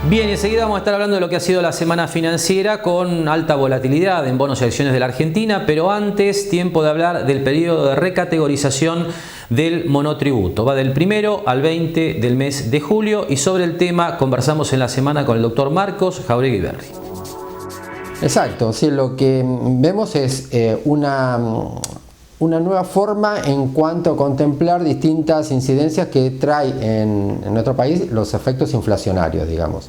Bien, y enseguida vamos a estar hablando de lo que ha sido la semana financiera con alta volatilidad en bonos y acciones de la Argentina, pero antes, tiempo de hablar del periodo de recategorización del monotributo. Va del 1 al 20 del mes de julio y sobre el tema conversamos en la semana con el doctor Marcos Jauregui Berri. Exacto, sí, lo que vemos es una nueva forma en cuanto a contemplar distintas incidencias que trae en nuestro país los efectos inflacionarios, digamos.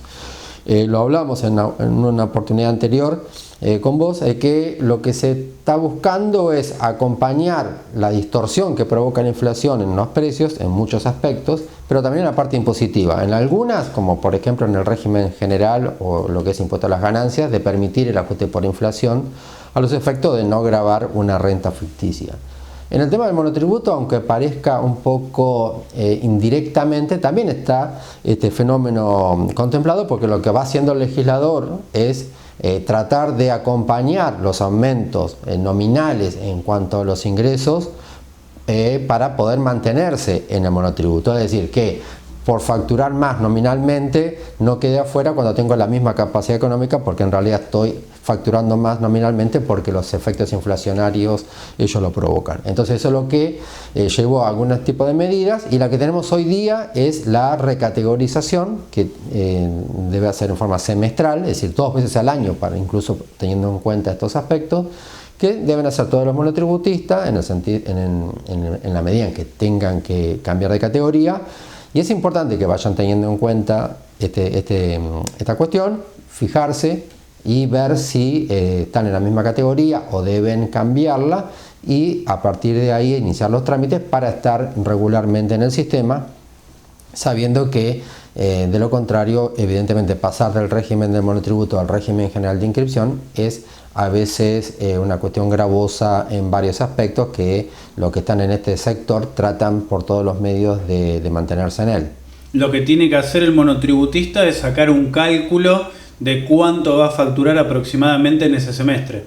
Lo hablamos en una oportunidad anterior con vos, que lo que se está buscando es acompañar la distorsión que provoca la inflación en los precios en muchos aspectos, pero también en la parte impositiva. En algunas, como por ejemplo en el régimen general o lo que es impuesto a las ganancias, de permitir el ajuste por inflación a los efectos de no gravar una renta ficticia. En el tema del monotributo, aunque parezca un poco indirectamente, también está este fenómeno contemplado, porque lo que va haciendo el legislador es tratar de acompañar los aumentos nominales en cuanto a los ingresos para poder mantenerse en el monotributo. Es decir, que por facturar más nominalmente no quede afuera cuando tengo la misma capacidad económica, porque en realidad estoy facturando más nominalmente porque los efectos inflacionarios ellos lo provocan. Entonces eso es lo que llevó a algún tipo de medidas, y la que tenemos hoy día es la recategorización, que debe hacer en forma semestral, es decir, 2 veces al año, para incluso teniendo en cuenta estos aspectos, que deben hacer todos los monotributistas en la medida en que tengan que cambiar de categoría. Y es importante que vayan teniendo en cuenta esta cuestión, fijarse y ver si están en la misma categoría o deben cambiarla, y a partir de ahí iniciar los trámites para estar regularmente en el sistema, sabiendo que de lo contrario, evidentemente, pasar del régimen del monotributo al régimen general de inscripción es a veces una cuestión gravosa en varios aspectos, que los que están en este sector tratan por todos los medios de mantenerse en él. Lo que tiene que hacer el monotributista es sacar un cálculo de cuánto va a facturar aproximadamente en ese semestre.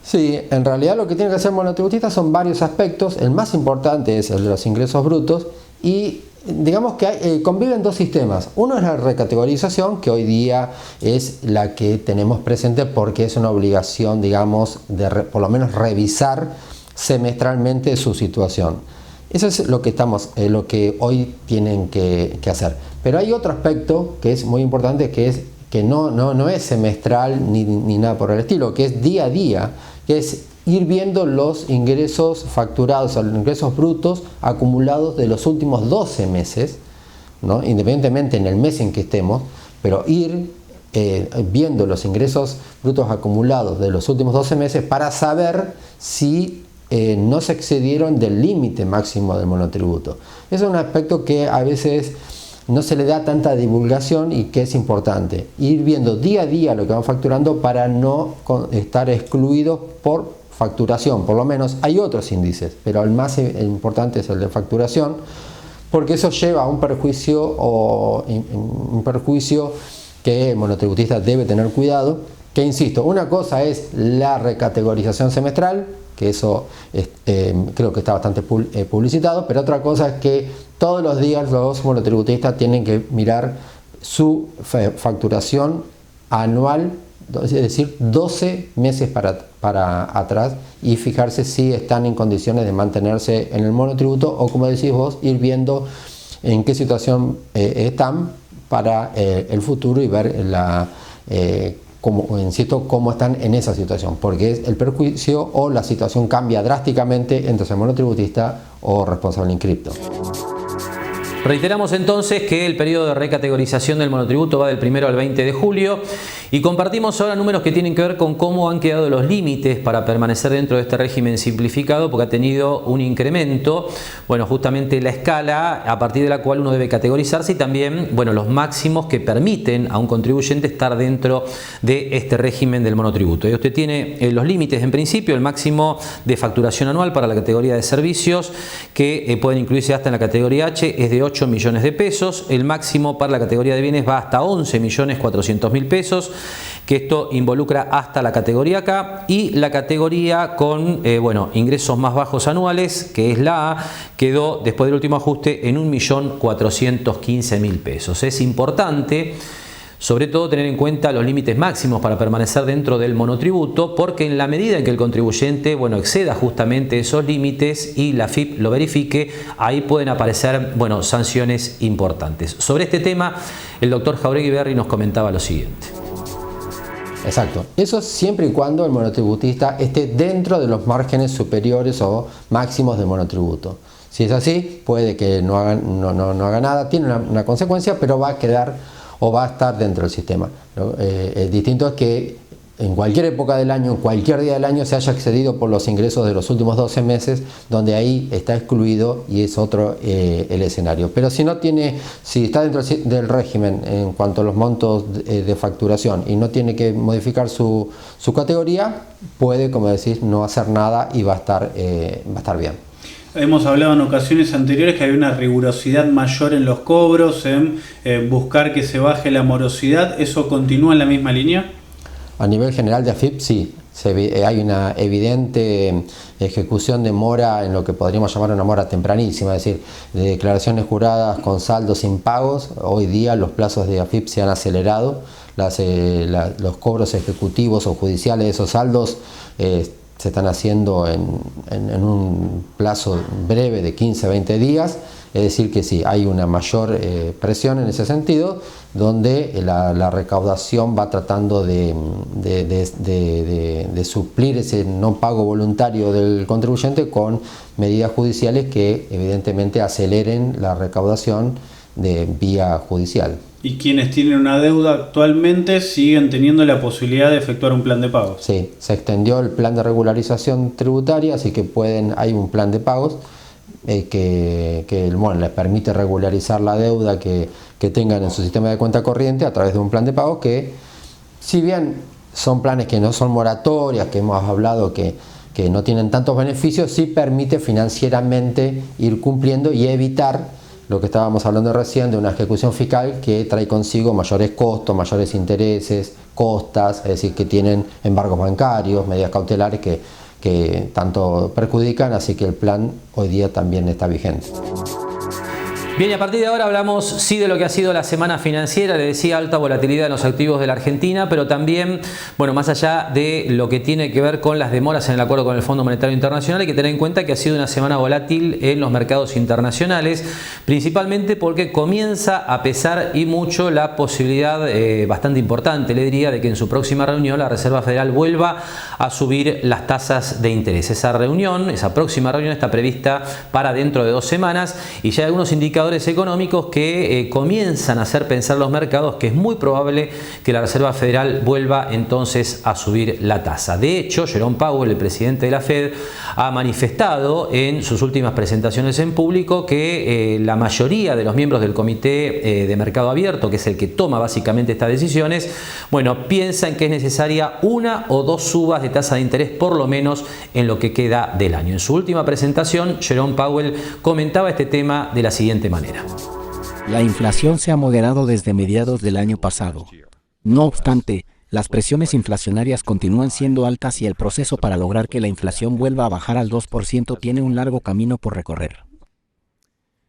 Sí, en realidad lo que tiene que hacer el monotributista son varios aspectos. El más importante es el de los ingresos brutos, y digamos que conviven dos sistemas. Uno es la recategorización, que hoy día es la que tenemos presente porque es una obligación, digamos, de por lo menos revisar semestralmente su situación. Eso es lo que hoy tienen que hacer. Pero hay otro aspecto que es muy importante, que es que no es semestral ni nada por el estilo, que es día a día, que es ir viendo los ingresos facturados o los ingresos brutos acumulados de los últimos 12 meses, ¿no? Independientemente en el mes en que estemos, pero ir viendo los ingresos brutos acumulados de los últimos 12 meses para saber si no se excedieron del límite máximo del monotributo. Eso es un aspecto que a veces no se le da tanta divulgación y que es importante. Ir viendo día a día lo que van facturando para no estar excluidos por facturación. Por lo menos hay otros índices, pero el más importante es el de facturación, porque eso lleva a un perjuicio que el monotributista debe tener cuidado. Que insisto, una cosa es la recategorización semestral, que eso creo que está bastante publicitado, pero otra cosa es que todos los días los monotributistas tienen que mirar su facturación anual, es decir, 12 meses para atrás, y fijarse si están en condiciones de mantenerse en el monotributo, o, como decís vos, ir viendo en qué situación están para el futuro y ver cómo están en esa situación, porque el perjuicio o la situación cambia drásticamente entre el monotributista o responsable inscripto. Reiteramos entonces que el periodo de recategorización del monotributo va del 1 al 20 de julio y compartimos ahora números que tienen que ver con cómo han quedado los límites para permanecer dentro de este régimen simplificado, porque ha tenido un incremento, bueno, justamente la escala a partir de la cual uno debe categorizarse, y también, bueno, los máximos que permiten a un contribuyente estar dentro de este régimen del monotributo. Y usted tiene los límites en principio: el máximo de facturación anual para la categoría de servicios, que pueden incluirse hasta en la categoría H, es de 8 millones de pesos. El máximo para la categoría de bienes va hasta 11.400.000 pesos, que esto involucra hasta la categoría K, y la categoría con ingresos más bajos anuales, que es la A, quedó después del último ajuste en 1.415.000 pesos. Es importante Sobre todo tener en cuenta los límites máximos para permanecer dentro del monotributo, porque en la medida en que el contribuyente exceda justamente esos límites y la AFIP lo verifique, ahí pueden aparecer sanciones importantes. Sobre este tema, el doctor Jauregui Berri nos comentaba lo siguiente. Exacto. Eso siempre y cuando el monotributista esté dentro de los márgenes superiores o máximos del monotributo. Si es así, puede que no haga nada, tiene una consecuencia, pero va a quedar o va a estar dentro del sistema. El distinto es que en cualquier época del año, en cualquier día del año, se haya excedido por los ingresos de los últimos 12 meses, donde ahí está excluido y es otro el escenario. Pero si está dentro del régimen en cuanto a los montos de facturación y no tiene que modificar su categoría, puede, como decís, no hacer nada y va a estar bien. Hemos hablado en ocasiones anteriores que hay una rigurosidad mayor en los cobros, en buscar que se baje la morosidad. ¿Eso continúa en la misma línea? A nivel general de AFIP, sí. Hay una evidente ejecución de mora en lo que podríamos llamar una mora tempranísima, es decir, de declaraciones juradas con saldos impagos. Hoy día los plazos de AFIP se han acelerado, los cobros ejecutivos o judiciales de esos saldos se están haciendo en un plazo breve de 15-20 días, es decir que sí, hay una mayor presión en ese sentido, donde la recaudación va tratando de suplir ese no pago voluntario del contribuyente con medidas judiciales que evidentemente aceleren la recaudación de vía judicial. Y quienes tienen una deuda actualmente siguen teniendo la posibilidad de efectuar un plan de pagos. Sí, se extendió el plan de regularización tributaria, así que hay un plan de pagos que les permite regularizar la deuda que tengan en su sistema de cuenta corriente a través de un plan de pagos que, si bien son planes que no son moratorias, que hemos hablado que no tienen tantos beneficios, sí permite financieramente ir cumpliendo y evitar lo que estábamos hablando recién de una ejecución fiscal que trae consigo mayores costos, mayores intereses, costas, es decir, que tienen embargos bancarios, medidas cautelares que tanto perjudican, así que el plan hoy día también está vigente. Bien, y a partir de ahora hablamos sí de lo que ha sido la semana financiera, le decía, alta volatilidad en los activos de la Argentina, pero también, más allá de lo que tiene que ver con las demoras en el acuerdo con el Fondo Monetario Internacional, hay que tener en cuenta que ha sido una semana volátil en los mercados internacionales, principalmente porque comienza a pesar y mucho la posibilidad bastante importante, le diría, de que en su próxima reunión la Reserva Federal vuelva a subir las tasas de interés. Esa próxima reunión está prevista para dentro de 2 semanas y ya hay algunos indicadores económicos que comienzan a hacer pensar los mercados que es muy probable que la Reserva Federal vuelva entonces a subir la tasa. De hecho, Jerome Powell, el presidente de la Fed, ha manifestado en sus últimas presentaciones en público que la mayoría de los miembros del Comité de Mercado Abierto, que es el que toma básicamente estas decisiones, piensan que es necesaria 1 o 2 subas de tasa de interés por lo menos en lo que queda del año. En su última presentación, Jerome Powell comentaba este tema de la siguiente manera. La inflación se ha moderado desde mediados del año pasado. No obstante, las presiones inflacionarias continúan siendo altas y el proceso para lograr que la inflación vuelva a bajar al 2% tiene un largo camino por recorrer.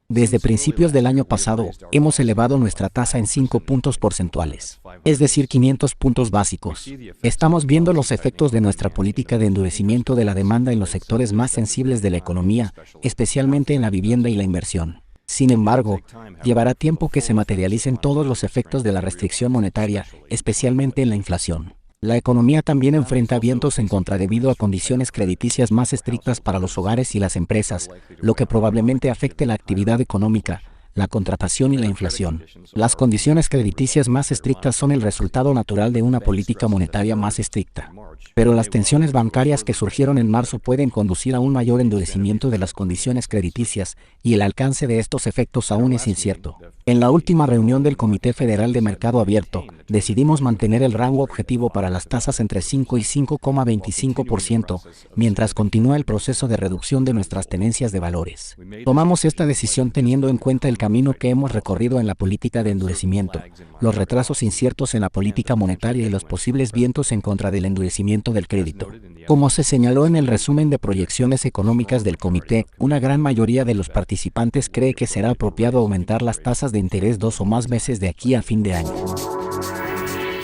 Desde principios del año pasado, hemos elevado nuestra tasa en 5 puntos porcentuales, es decir, 500 puntos básicos. Estamos viendo los efectos de nuestra política de endurecimiento de la demanda en los sectores más sensibles de la economía, especialmente en la vivienda y la inversión. Sin embargo, llevará tiempo que se materialicen todos los efectos de la restricción monetaria, especialmente en la inflación. La economía también enfrenta vientos en contra debido a condiciones crediticias más estrictas para los hogares y las empresas, lo que probablemente afecte la actividad económica, la contratación y la inflación. Las condiciones crediticias más estrictas son el resultado natural de una política monetaria más estricta. Pero las tensiones bancarias que surgieron en marzo pueden conducir a un mayor endurecimiento de las condiciones crediticias y el alcance de estos efectos aún es incierto. En la última reunión del Comité Federal de Mercado Abierto, decidimos mantener el rango objetivo para las tasas entre 5 y 5,25%, mientras continúa el proceso de reducción de nuestras tenencias de valores. Tomamos esta decisión teniendo en cuenta el camino que hemos recorrido en la política de endurecimiento, los retrasos inciertos en la política monetaria y los posibles vientos en contra del endurecimiento del crédito. Como se señaló en el resumen de proyecciones económicas del comité, una gran mayoría de los participantes cree que será apropiado aumentar las tasas de interés 2 o más veces de aquí a fin de año.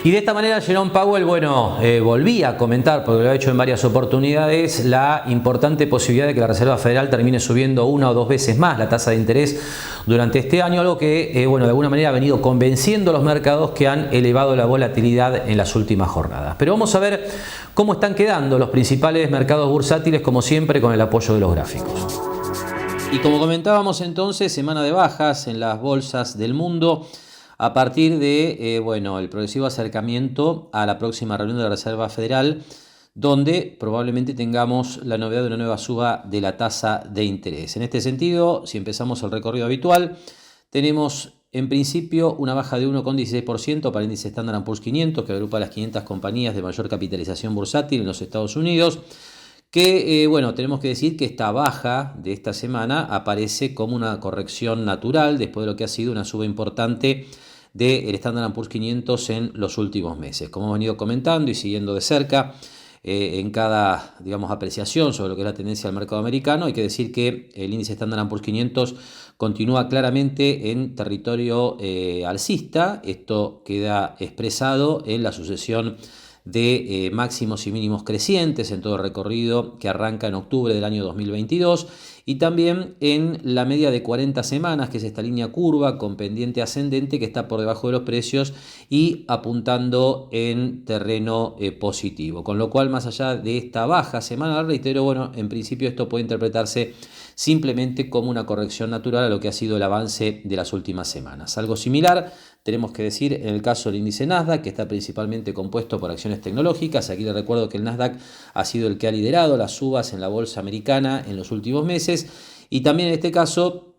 Y de esta manera Jerome Powell, volvía a comentar, porque lo ha hecho en varias oportunidades, la importante posibilidad de que la Reserva Federal termine subiendo 1 o 2 veces más la tasa de interés durante este año, algo que, de alguna manera ha venido convenciendo a los mercados que han elevado la volatilidad en las últimas jornadas. Pero vamos a ver cómo están quedando los principales mercados bursátiles, como siempre, con el apoyo de los gráficos. Y como comentábamos entonces, semana de bajas en las bolsas del mundo, a partir de el progresivo acercamiento a la próxima reunión de la Reserva Federal, donde probablemente tengamos la novedad de una nueva suba de la tasa de interés. En este sentido, si empezamos el recorrido habitual, tenemos en principio una baja de 1,16% para el índice Standard & Poor's 500, que agrupa las 500 compañías de mayor capitalización bursátil en los Estados Unidos, que tenemos que decir que esta baja de esta semana aparece como una corrección natural después de lo que ha sido una suba importante del Standard & Poor's 500 en los últimos meses. Como hemos venido comentando y siguiendo de cerca en cada apreciación sobre lo que es la tendencia del mercado americano, hay que decir que el índice Standard & Poor's 500 continúa claramente en territorio alcista. Esto queda expresado en la sucesión de máximos y mínimos crecientes en todo el recorrido que arranca en octubre del año 2022 y también en la media de 40 semanas, que es esta línea curva con pendiente ascendente que está por debajo de los precios y apuntando en terreno positivo. Con lo cual, más allá de esta baja semanal, reitero, en principio esto puede interpretarse simplemente como una corrección natural a lo que ha sido el avance de las últimas semanas. Algo similar tenemos que decir en el caso del índice Nasdaq, que está principalmente compuesto por acciones tecnológicas. Aquí les recuerdo que el Nasdaq ha sido el que ha liderado las subas en la bolsa americana en los últimos meses, y también en este caso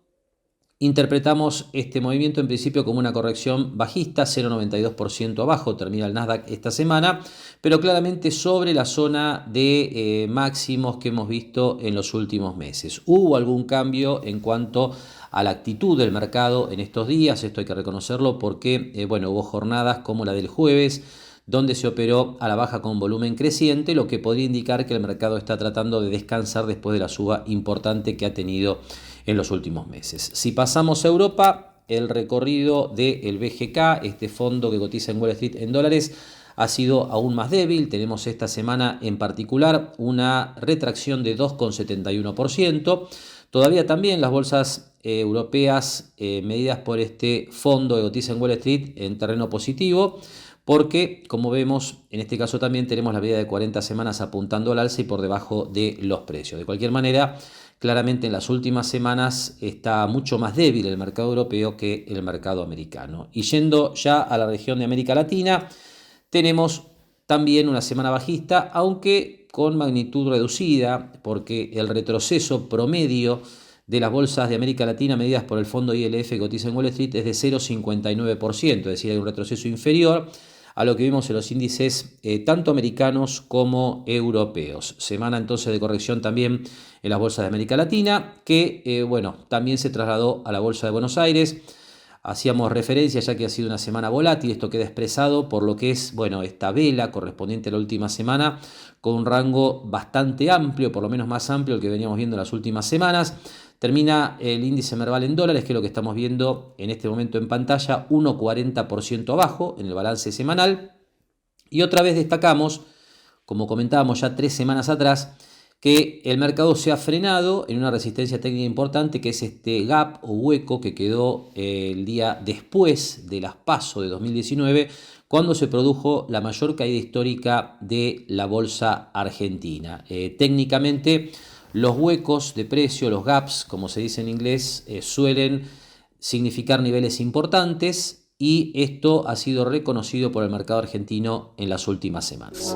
interpretamos este movimiento en principio como una corrección bajista, 0,92% abajo termina el Nasdaq esta semana, pero claramente sobre la zona de máximos que hemos visto en los últimos meses. Hubo algún cambio en cuanto a la actitud del mercado en estos días, esto hay que reconocerlo porque hubo jornadas como la del jueves, donde se operó a la baja con volumen creciente, lo que podría indicar que el mercado está tratando de descansar después de la suba importante que ha tenido en los últimos meses. Si pasamos a Europa, el recorrido del BGK, este fondo que cotiza en Wall Street en dólares, ha sido aún más débil. Tenemos esta semana en particular una retracción de 2,71%. Todavía también las bolsas europeas medidas por este fondo que cotiza en Wall Street en terreno positivo, porque como vemos en este caso también tenemos la media de 40 semanas apuntando al alza y por debajo de los precios. De cualquier manera, claramente en las últimas semanas está mucho más débil el mercado europeo que el mercado americano. Y yendo ya a la región de América Latina, tenemos también una semana bajista, aunque con magnitud reducida, porque el retroceso promedio de las bolsas de América Latina medidas por el fondo ILF que cotiza en Wall Street es de 0,59%, es decir, hay un retroceso inferior a lo que vimos en los índices tanto americanos como europeos. Semana entonces de corrección también en las bolsas de América Latina, que también se trasladó a la bolsa de Buenos Aires. Hacíamos referencia ya que ha sido una semana volátil, esto queda expresado por lo que es esta vela correspondiente a la última semana, con un rango bastante amplio, por lo menos más amplio el que veníamos viendo en las últimas semanas. Termina el índice Merval en dólares, que es lo que estamos viendo en este momento en pantalla, 1,40% abajo en el balance semanal. Y otra vez destacamos, como comentábamos ya 3 semanas atrás, que el mercado se ha frenado en una resistencia técnica importante, que es este gap o hueco que quedó el día después de las PASO de 2019, cuando se produjo la mayor caída histórica de la bolsa argentina. Técnicamente, los huecos de precio, los gaps, como se dice en inglés, suelen significar niveles importantes, y esto ha sido reconocido por el mercado argentino en las últimas semanas.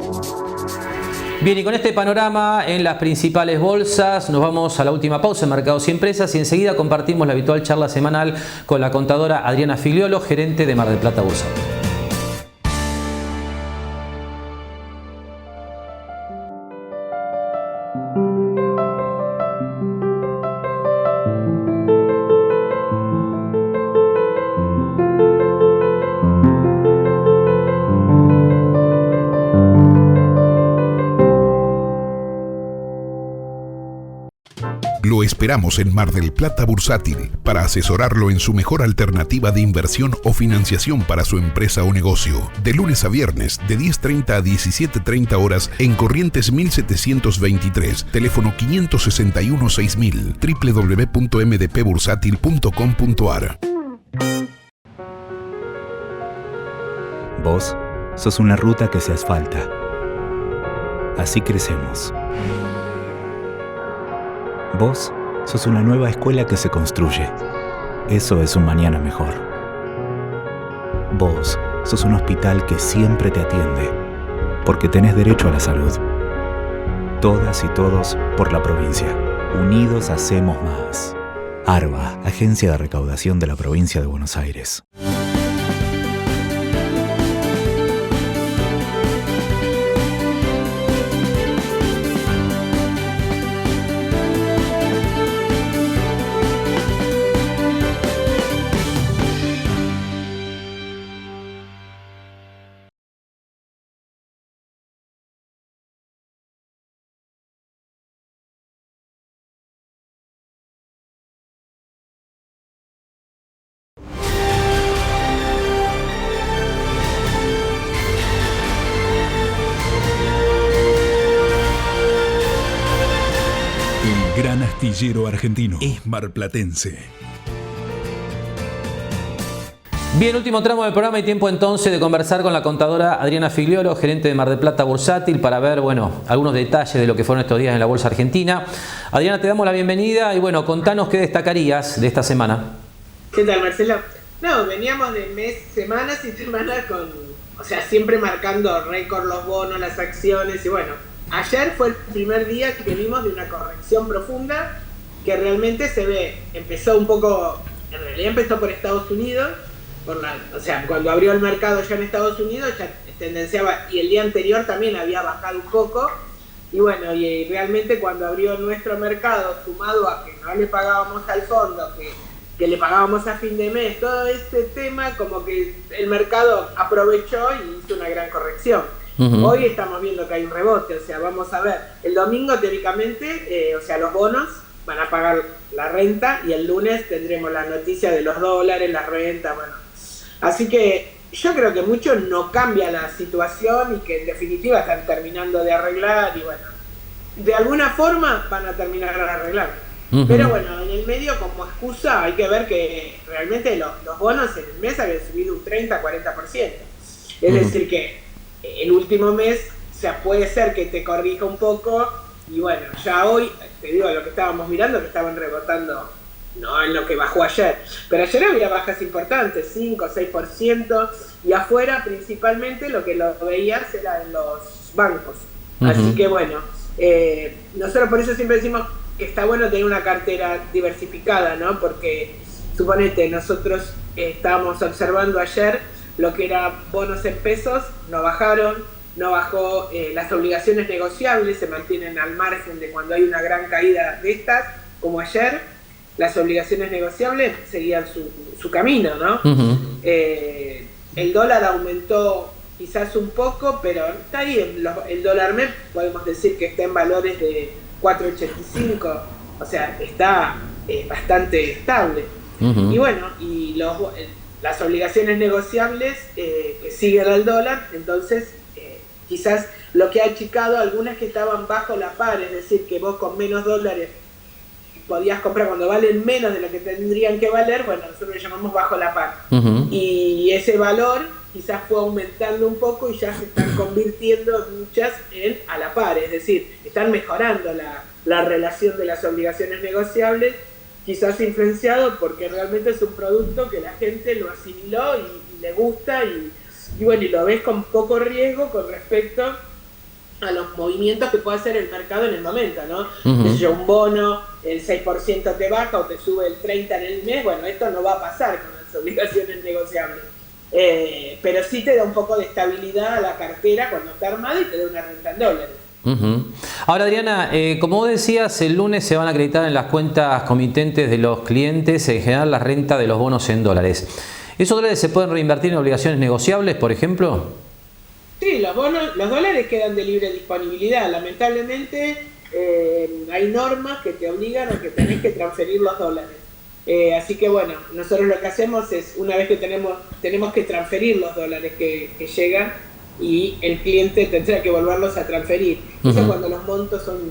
Bien, y con este panorama en las principales bolsas nos vamos a la última pausa en Mercados y Empresas y enseguida compartimos la habitual charla semanal con la contadora Adriana Figliolo, gerente de Mar del Plata Bursátil. esperamos en Mar del Plata Bursátil para asesorarlo en su mejor alternativa de inversión o financiación para su empresa o negocio. De lunes a viernes, de 10:30 a 17:30 horas en Corrientes 1723, teléfono 561-6000, www.mdpbursátil.com.ar. Vos sos una ruta que se asfalta. Así crecemos. Vos sos una nueva escuela que se construye. Eso es un mañana mejor. Vos sos un hospital que siempre te atiende, porque tenés derecho a la salud. Todas y todos por la provincia. Unidos hacemos más. ARBA, Agencia de Recaudación de la Provincia de Buenos Aires. Gran astillero argentino es marplatense. Bien, último tramo del programa y tiempo entonces de conversar con la contadora Adriana Figliolo, gerente de Mar del Plata Bursátil, para ver, algunos detalles de lo que fueron estos días en la Bolsa Argentina. Adriana, te damos la bienvenida y contanos qué destacarías de esta semana. ¿Qué tal, Marcelo? No, veníamos de semanas y semanas siempre marcando récord los bonos, las acciones y ayer fue el primer día que vimos de una corrección profunda que realmente se ve, empezó por Estados Unidos, cuando abrió el mercado ya en Estados Unidos ya tendenciaba, y el día anterior también había bajado un poco, y realmente cuando abrió nuestro mercado, sumado a que no le pagábamos al fondo, que le pagábamos a fin de mes, todo este tema como que el mercado aprovechó y hizo una gran corrección. Hoy estamos viendo que hay un rebote, vamos a ver, el domingo teóricamente, los bonos van a pagar la renta y el lunes tendremos la noticia de los dólares, la renta, así que yo creo que mucho no cambia la situación y que en definitiva están terminando de arreglar y de alguna forma van a terminar de arreglar. Pero en el medio como excusa hay que ver que realmente los bonos en el mes habían subido un 30-40%, es decir que el último mes, puede ser que te corrija un poco y ya hoy, te digo lo que estábamos mirando, que estaban rebotando, no en lo que bajó ayer, pero ayer había bajas importantes, 5 o 6%, y afuera principalmente lo que lo veías era en los bancos. Así que nosotros por eso siempre decimos que está bueno tener una cartera diversificada, ¿no? Porque suponete, nosotros estábamos observando ayer lo que era bonos en pesos, no bajaron, no bajó, las obligaciones negociables se mantienen al margen de cuando hay una gran caída de estas, como ayer, las obligaciones negociables seguían su camino, ¿no? El dólar aumentó quizás un poco, pero está ahí, el dólar MEP podemos decir que está en valores de 4.85, está bastante estable. Y las obligaciones negociables que siguen al dólar, entonces quizás lo que ha achicado algunas que estaban bajo la par, es decir, que vos con menos dólares podías comprar cuando valen menos de lo que tendrían que valer, nosotros le llamamos bajo la par. Y ese valor quizás fue aumentando un poco y ya se están convirtiendo muchas en a la par, es decir, están mejorando la relación de las obligaciones negociables, quizás influenciado porque realmente es un producto que la gente lo asimiló y le gusta y lo ves con poco riesgo con respecto a los movimientos que puede hacer el mercado en el momento, ¿no? Un bono, el 6% te baja o te sube el 30% en el mes, esto no va a pasar con las obligaciones negociables. Pero sí te da un poco de estabilidad a la cartera cuando está armada y te da una renta en dólares. Ahora, Adriana, como vos decías, el lunes se van a acreditar en las cuentas comitentes de los clientes en general la renta de los bonos en dólares. ¿Esos dólares se pueden reinvertir en obligaciones negociables, por ejemplo? Sí, los dólares quedan de libre disponibilidad. Lamentablemente, hay normas que te obligan a que tenés que transferir los dólares. Así que bueno, nosotros lo que hacemos es, una vez que tenemos que transferir los dólares que llegan, y el cliente tendrá que volverlos a transferir. Eso cuando los montos son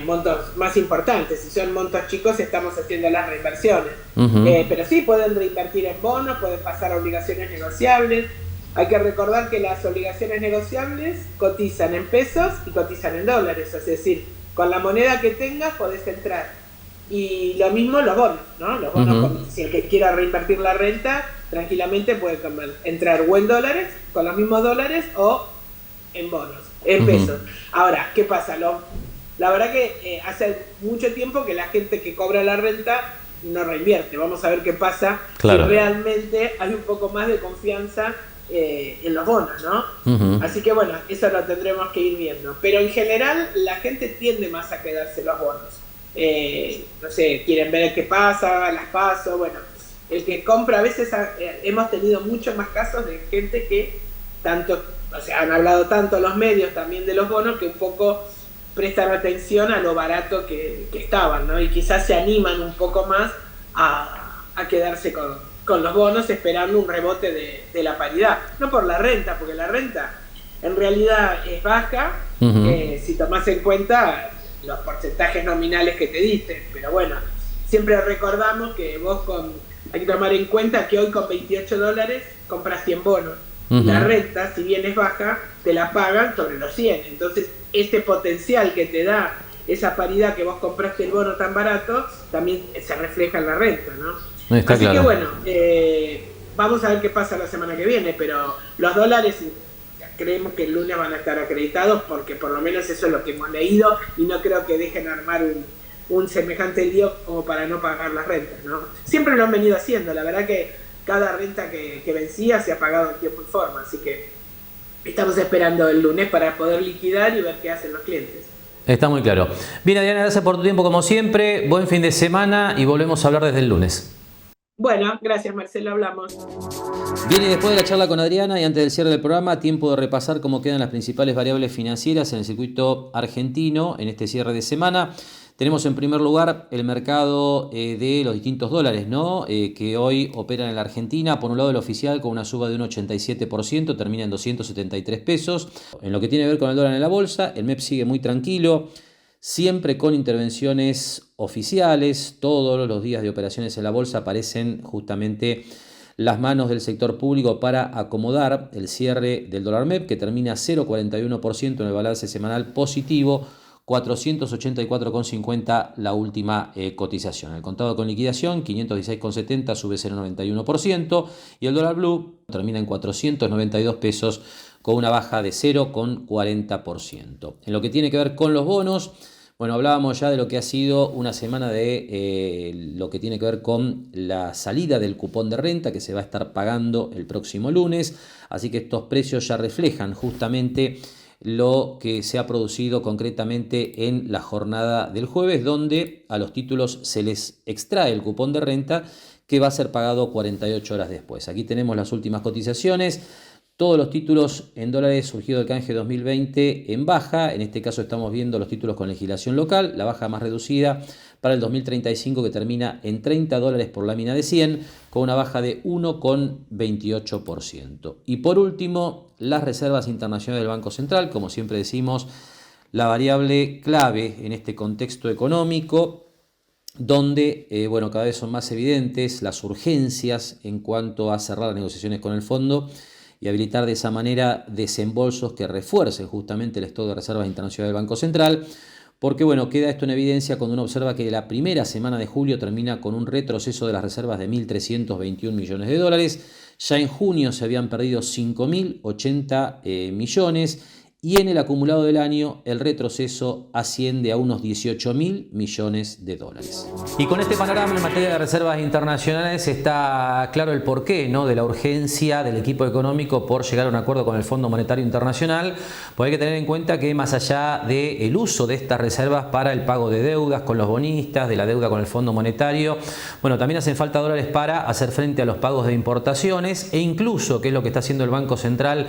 montos más importantes. Si son montos chicos, estamos haciendo las reinversiones. Pero sí, pueden reinvertir en bonos, pueden pasar a obligaciones negociables. Hay que recordar que las obligaciones negociables cotizan en pesos y cotizan en dólares, es decir, con la moneda que tengas podés entrar. Y lo mismo los bonos, ¿no? Los bonos, si el que quiera reinvertir la renta, tranquilamente puede entrar o en dólares, con los mismos dólares, o en bonos, en pesos. Ahora, ¿qué pasa? La verdad que hace mucho tiempo que la gente que cobra la renta no reinvierte. Vamos a ver qué pasa, claro, si realmente hay un poco más de confianza en los bonos, ¿no? Así que bueno, eso lo tendremos que ir viendo. Pero en general la gente tiende más a quedarse los bonos. No sé, quieren ver qué pasa, las paso, bueno, el que compra, a veces hemos tenido muchos más casos de gente que tanto, o sea, han hablado tanto los medios también de los bonos, que un poco prestan atención a lo barato que estaban, ¿no? Y quizás se animan un poco más a quedarse con los bonos, esperando un rebote de la paridad, no por la renta, porque la renta en realidad es baja, si tomás en cuenta los porcentajes nominales que te diste, pero bueno, siempre recordamos que hay que tomar en cuenta que hoy con 28 dólares compras 100 bonos. La renta, si bien es baja, te la pagan sobre los 100. Entonces, este potencial que te da esa paridad que vos compraste el bono tan barato, también se refleja en la renta, ¿no? Está Así claro. que bueno, vamos a ver qué pasa la semana que viene, pero los dólares creemos que el lunes van a estar acreditados, porque por lo menos eso es lo que hemos leído, y no creo que dejen armar un semejante lío como para no pagar las rentas, ¿no? Siempre lo han venido haciendo, la verdad que cada renta que vencía se ha pagado en tiempo y forma, así que estamos esperando el lunes para poder liquidar y ver qué hacen los clientes. Está muy claro. Bien, Adriana, gracias por tu tiempo como siempre, buen fin de semana y volvemos a hablar desde el lunes. Bueno, gracias Marcelo, hablamos. Bien, y después de la charla con Adriana y antes del cierre del programa, tiempo de repasar cómo quedan las principales variables financieras en el circuito argentino en este cierre de semana. Tenemos en primer lugar el mercado de los distintos dólares, ¿no? Que hoy operan en la Argentina. Por un lado el oficial con una suba de un 87%, termina en 273 pesos. En lo que tiene que ver con el dólar en la bolsa, el MEP sigue muy tranquilo, siempre con intervenciones oficiales. Todos los días de operaciones en la bolsa aparecen justamente las manos del sector público para acomodar el cierre del dólar MEP, que termina 0,41% en el balance semanal positivo, 484,50 la última cotización. El contado con liquidación, 516,70, sube 0,91%, y el dólar blue termina en 492 pesos con una baja de 0,40%. En lo que tiene que ver con los bonos, bueno, hablábamos ya de lo que ha sido una semana de lo que tiene que ver con la salida del cupón de renta que se va a estar pagando el próximo lunes, así que estos precios ya reflejan justamente lo que se ha producido concretamente en la jornada del jueves, donde a los títulos se les extrae el cupón de renta que va a ser pagado 48 horas después. Aquí tenemos las últimas cotizaciones. Todos los títulos en dólares surgido del canje 2020 en baja. En este caso estamos viendo los títulos con legislación local, la baja más reducida para el 2035, que termina en 30 dólares por lámina de 100, con una baja de 1,28%. Y por último, las reservas internacionales del Banco Central, como siempre decimos, la variable clave en este contexto económico, donde cada vez son más evidentes las urgencias en cuanto a cerrar las negociaciones con el fondo y habilitar de esa manera desembolsos que refuercen justamente el stock de reservas internacionales del Banco Central, porque queda esto en evidencia cuando uno observa que la primera semana de julio termina con un retroceso de las reservas de 1.321 millones de dólares, ya en junio se habían perdido 5.080 millones, y en el acumulado del año el retroceso asciende a unos 18.000 millones de dólares. Y con este panorama en materia de reservas internacionales está claro el porqué, ¿no?, de la urgencia del equipo económico por llegar a un acuerdo con el Fondo Monetario Internacional. Pues hay que tener en cuenta que más allá del uso de estas reservas para el pago de deudas con los bonistas, de la deuda con el Fondo Monetario, también hacen falta dólares para hacer frente a los pagos de importaciones e incluso, que es lo que está haciendo el Banco Central,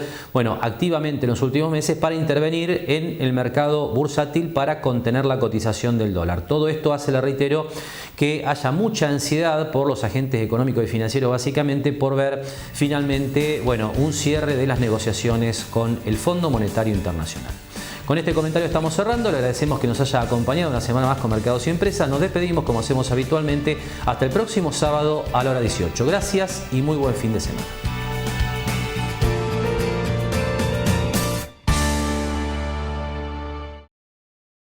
activamente en los últimos meses, para intervenir en el mercado bursátil para contener la cotización del dólar. Todo esto hace, le reitero, que haya mucha ansiedad por los agentes económicos y financieros, básicamente por ver finalmente, bueno, un cierre de las negociaciones con el Fondo Monetario Internacional. Con este comentario estamos cerrando, le agradecemos que nos haya acompañado una semana más con Mercados y Empresas. Nos despedimos como hacemos habitualmente hasta el próximo sábado a la hora 18. Gracias y muy buen fin de semana.